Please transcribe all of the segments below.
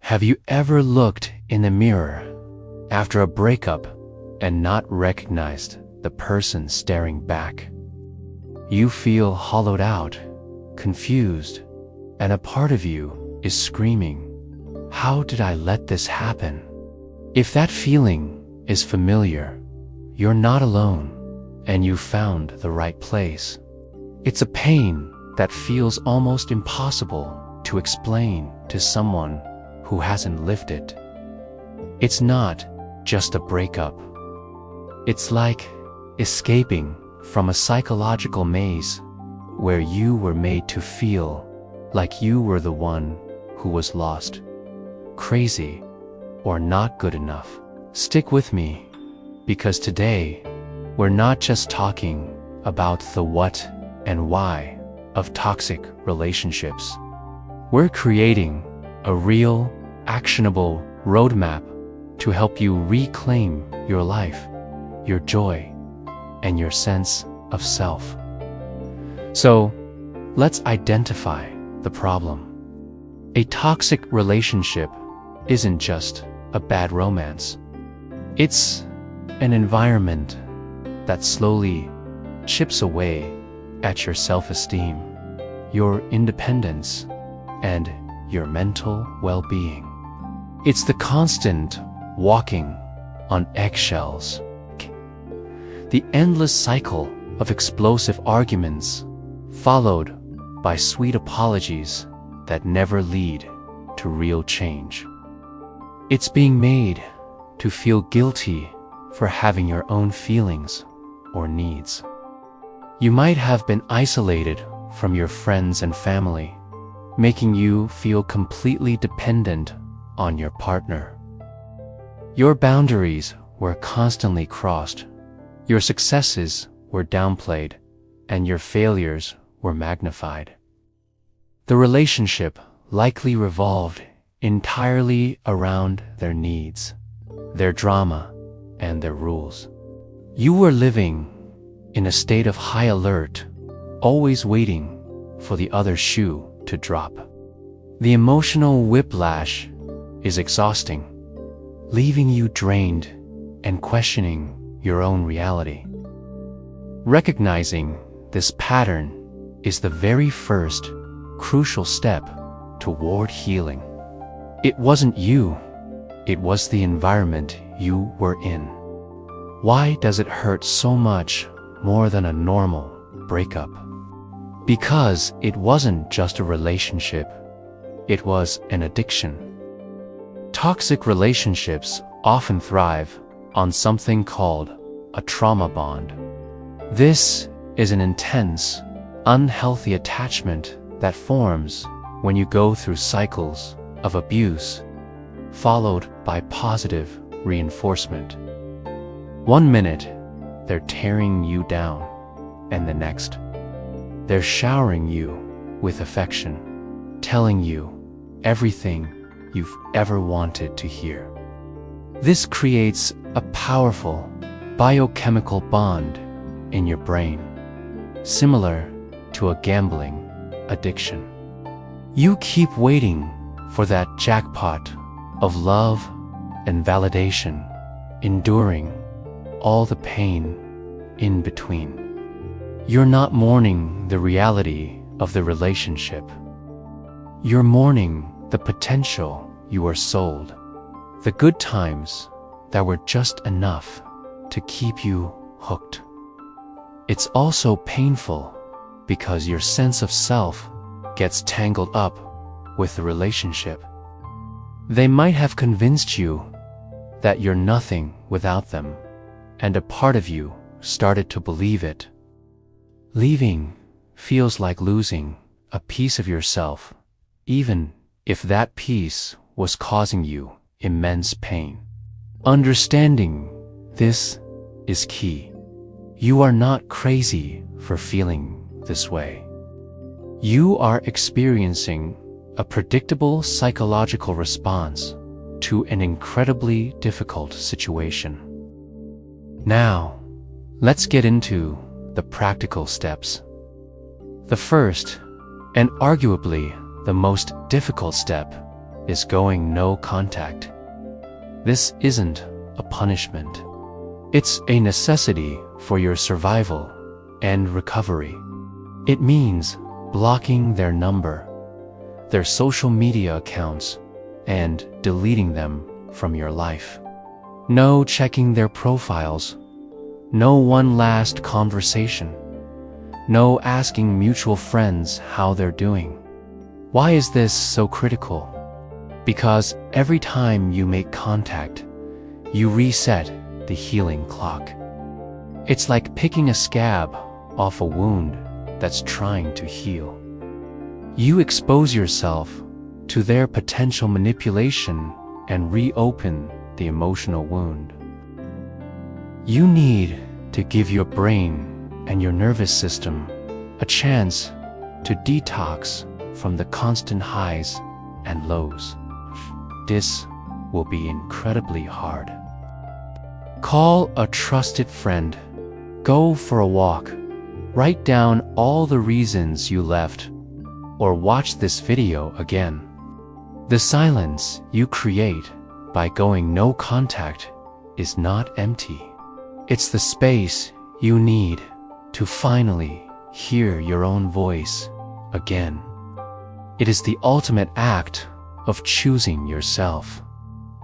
Have you ever looked in the mirror after a breakup and not recognized the person staring back? You feel hollowed out, confused, and a part of you is screaming, "How did I let this happen?" If that feeling is familiar, you're not alone, and you found the right place. It's a pain that feels almost impossible to explain to someone who hasn't lived it. It's not just a breakup. It's like escaping from a psychological maze where you were made to feel like you were the one who was lost, crazy, or not good enough. Stick with me, because today we're not just talking about the what and why of toxic relationships. We're creating a real, actionable roadmap to help you reclaim your life, your joy, and your sense of self. So, let's identify the problem. A toxic relationship isn't just a bad romance. It's an environment that slowly chips away at your self-esteem, your independence, and your mental well-being. It's the constant walking on eggshells, the endless cycle of explosive arguments followed by sweet apologies that never lead to real change. It's being made to feel guilty for having your own feelings or needs. You might have been isolated from your friends and family, making you feel completely dependent on your partner. Your boundaries were constantly crossed, your successes were downplayed, and your failures were magnified. The relationship likely revolved entirely around their needs, their drama, and their rules. You were living in a state of high alert, always waiting for the other shoe to drop. The emotional whiplash is exhausting, leaving you drained and questioning your own reality. Recognizing this pattern is the very first crucial step toward healing. It wasn't you, it was the environment you were in. Why does it hurt so much more than a normal breakup? Because it wasn't just a relationship, it was an addiction. Toxic relationships often thrive on something called a trauma bond. This is an intense, unhealthy attachment that forms when you go through cycles of abuse, followed by positive reinforcement. One minute, they're tearing you down, and the next, they're showering you with affection, telling you everything you've ever wanted to hear. This creates a powerful biochemical bond in your brain, similar to a gambling addiction. You keep waiting for that jackpot of love and validation, enduring all the pain in between. You're not mourning the reality of the relationship. You're mourning the potential you were sold, the good times that were just enough to keep you hooked. It's also painful because your sense of self gets tangled up with the relationship. They might have convinced you that you're nothing without them, and a part of you started to believe it. Leaving feels like losing a piece of yourself, even if that piece was causing you immense pain. Understanding this is key. You are not crazy for feeling this way. You are experiencing a predictable psychological response to an incredibly difficult situation. Now, let's get into the practical steps. The first, and arguably the most difficult step, is going no contact. This isn't a punishment. It's a necessity for your survival and recovery. It means blocking their number, their social media accounts, and deleting them from your life. No checking their profiles, no one last conversation, no asking mutual friends how they're doing. Why is this so critical? Because every time you make contact, you reset the healing clock. It's like picking a scab off a wound that's trying to heal. You expose yourself to their potential manipulation and reopen the emotional wound. You need to give your brain and your nervous system a chance to detox from the constant highs and lows. This will be incredibly hard. Call a trusted friend, go for a walk, write down all the reasons you left, or watch this video again. The silence you create by going no contact is not empty. It's the space you need to finally hear your own voice again. It is the ultimate act of choosing yourself.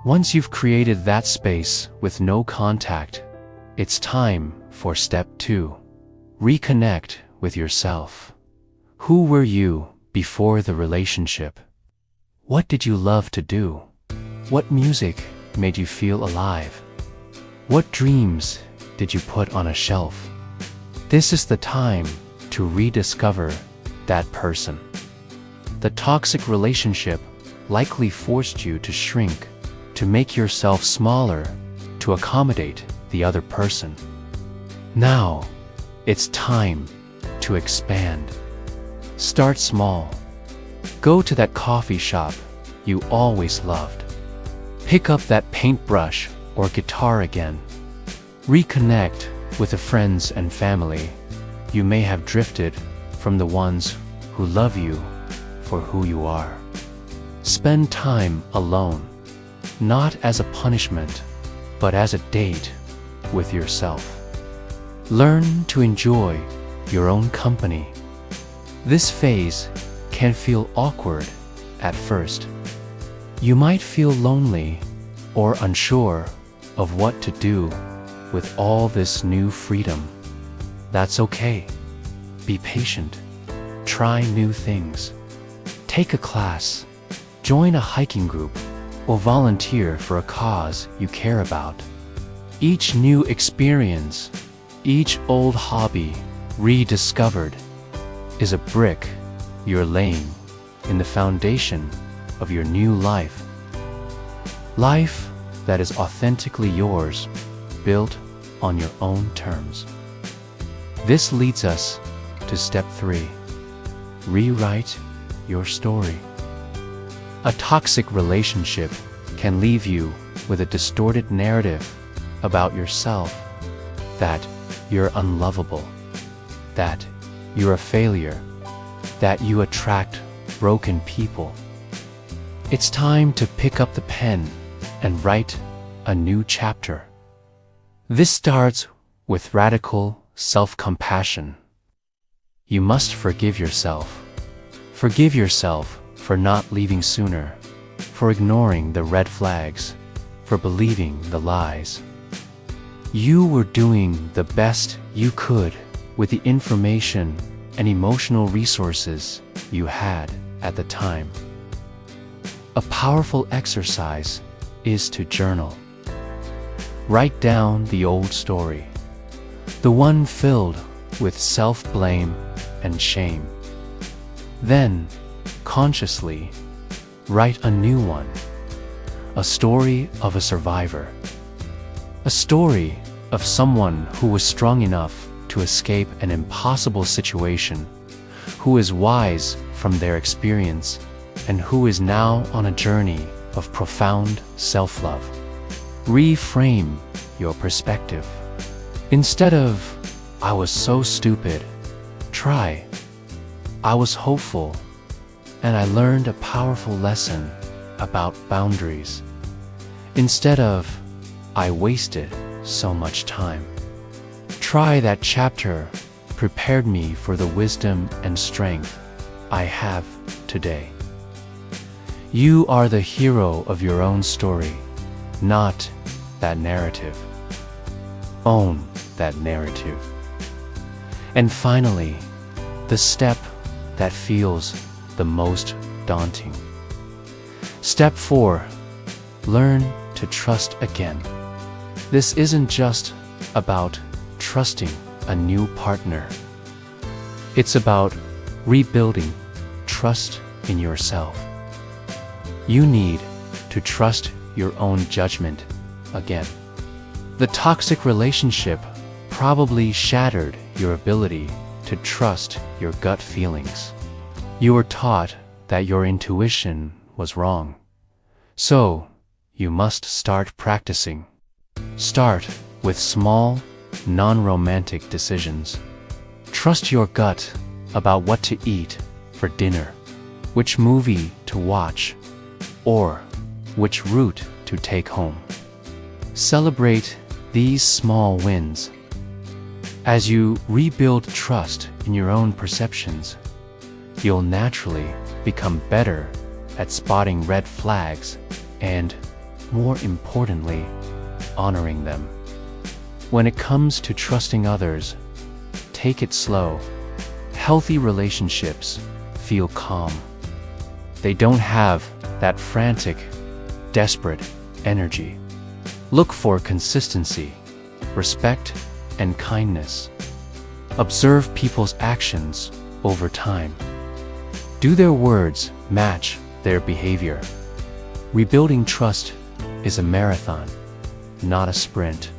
Once you've created that space with no contact, it's time for step 2. Reconnect with yourself. Who were you before the relationship? What did you love to do? What music made you feel alive? What dreams did you put on a shelf? This is the time to rediscover that person. The toxic relationship likely forced you to shrink, to make yourself smaller, to accommodate the other person. Now, it's time to expand. Start small. Go to that coffee shop you always loved. Pick up that paintbrush or guitar again. Reconnect with the friends and family you may have drifted from, the ones who love you for who you are. Spend time alone, not as a punishment, but as a date with yourself. Learn to enjoy your own company. This phase can feel awkward at first. You might feel lonely or unsure of what to do with all this new freedom. That's okay. Be patient. Try new things. Take a class. Join a hiking group or volunteer for a cause you care about. Each new experience, each old hobby rediscovered is a brick you're laying in the foundation of your new life. Life that is authentically yours, built on your own terms. This leads us to step 3. Rewrite your story. A toxic relationship can leave you with a distorted narrative about yourself, that you're unlovable, that you're a failure, that you attract broken people. It's time to pick up the pen and write a new chapter. This starts with radical self-compassion. You must forgive yourself. Forgive yourself for not leaving sooner, for ignoring the red flags, for believing the lies. You were doing the best you could with the information and emotional resources you had at the time. A powerful exercise is to journal. Write down the old story, the one filled with self-blame and shame. Then, consciously, write a new one, a story of a survivor, a story of someone who was strong enough to escape an impossible situation, who is wise from their experience, and who is now on a journey of profound self-love. Reframe your perspective. Instead of, "I was so stupid," try, "I was hopeful, and I learned a powerful lesson about boundaries. Instead of, I wasted so much time. Try that chapter prepared me for the wisdom and strength I have today. You are the hero of your own story, not that narrative. Own that narrative. And finally, the step that feels the most daunting. Step 4. Learn to trust again. This isn't just about trusting a new partner. It's about rebuilding trust in yourself. You need to trust your own judgment again. The toxic relationship probably shattered your ability to trust your gut feelings. You were taught that your intuition was wrong. So, you must start practicing. Start with small, non-romantic decisions. Trust your gut about what to eat for dinner, which movie to watch, or which route to take home. Celebrate these small wins. As you rebuild trust in your own perceptions, you'll naturally become better at spotting red flags and, more importantly, honoring them. When it comes to trusting others, take it slow. Healthy relationships feel calm. They don't have that frantic, desperate energy. Look for consistency, respect, and kindness. Observe people's actions over time. Do their words match their behavior? Rebuilding trust is a marathon, not a sprint.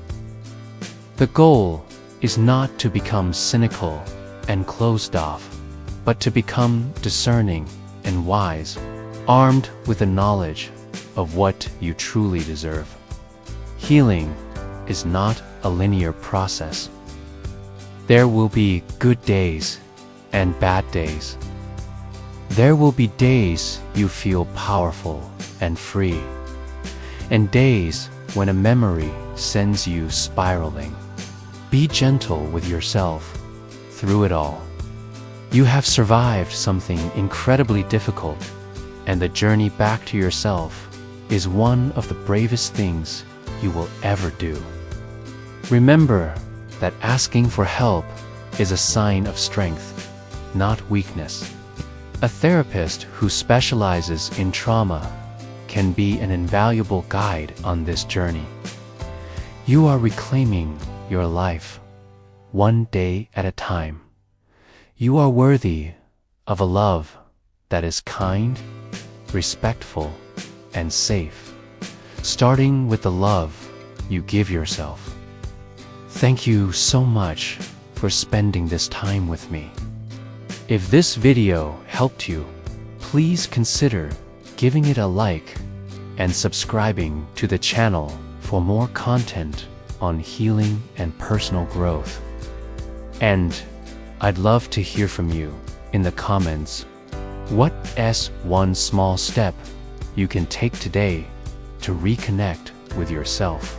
The goal is not to become cynical and closed off, but to become discerning and wise, armed with the knowledge of what you truly deserve. Healing is not a linear process. There will be good days and bad days. There will be days you feel powerful and free, and days when a memory sends you spiraling. Be gentle with yourself through it all. You have survived something incredibly difficult, and the journey back to yourself is one of the bravest things you will ever do. Remember that asking for help is a sign of strength, not weakness. A therapist who specializes in trauma can be an invaluable guide on this journey. You are reclaiming your life, one day at a time. You are worthy of a love that is kind, respectful, and safe, starting with the love you give yourself. Thank you so much for spending this time with me. If this video helped you, please consider giving it a like and subscribing to the channel for more content on healing and personal growth. And I'd love to hear from you in the comments. What's one small step you can take today to reconnect with yourself?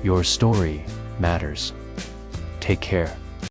Your story matters. Take care.